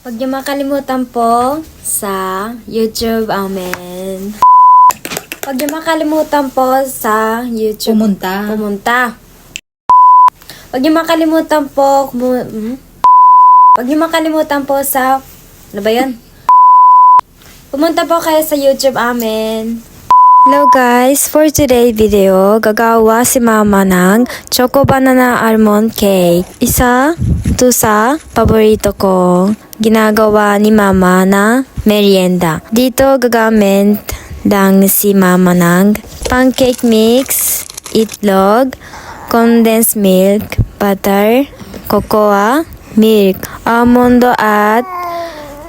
Huwag niyo makalimutan po sa YouTube Almond. Huwag niyo makalimutan po sa YouTube. Pumunta. Huwag niyo makalimutan po. Huwag niyo makalimutan po sa... Ano ba yan? Pumunta po kayo sa YouTube Almond. Hello guys, for today's video, gagawa si mama ng Choco Banana Almond Cake. Isa to sa paborito ko. Ginagawa ni mama na merienda. Dito gagamit lang si mama ng pancake mix, itlog, condensed milk, butter, cocoa, milk, almond at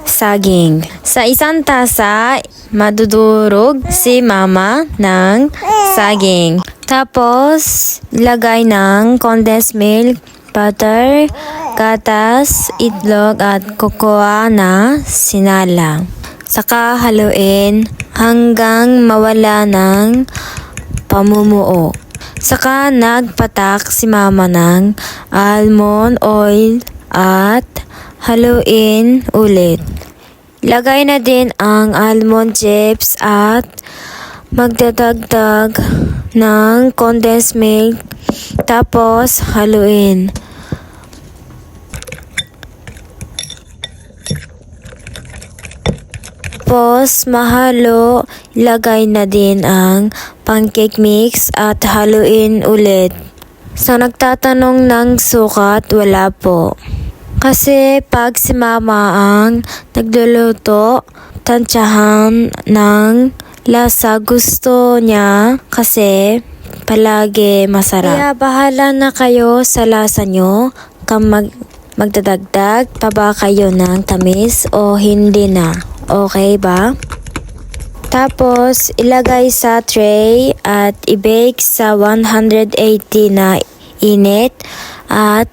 saging. Sa isang tasa, madudurog si mama ng saging. Tapos, ilagay ng condensed milk, butter, gatas, itlog at cocoa na sinala. Saka haluin hanggang mawala ng pamumuo. Saka nagpatak si mama ng almond oil at haluin ulit. Lagay na din ang almond chips at magdadagdag ng condensed milk. Tapos haluin. Tapos mahalo, ilagay na din ang pancake mix at haluin ulit. Sa nagtatanong ng sukat, wala po. Kasi pag si mama ang nagluluto, tansyahan ng lasa gusto niya kasi palagi masarap. Kaya bahala na kayo sa lasa nyo kung magdadagdag pa ba kayo ng tamis o hindi na. Okay ba? Tapos ilagay sa tray at i-bake sa 180 na init at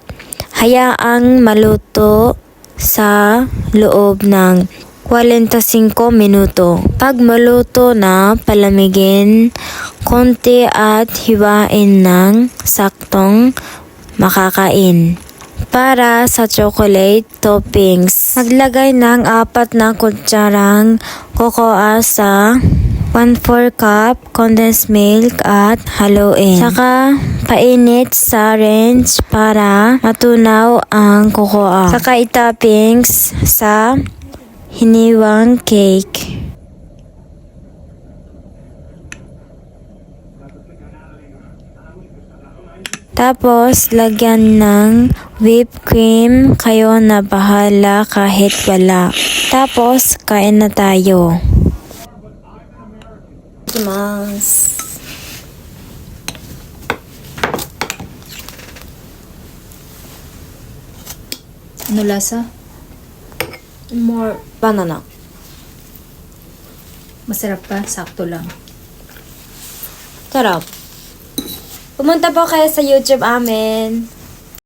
hayaang maluto sa loob ng 45 minuto. Pag maluto na, palamigin konti at hiwain ng saktong makakain. Para sa chocolate toppings, maglagay ng 4 na kutsarang cocoa sa 1/4 cup condensed milk at haluin. Saka painit sa range para matunaw ang cocoa. Saka itoppings sa hiniwang cake. Tapos, lagyan ng whipped cream. Kayo na bahala kahit wala. Tapos, kain na tayo. Ano lasa? More banana. Masarap pa? Sakto lang. Sarap. Pumunta po kayo sa YouTube Almond.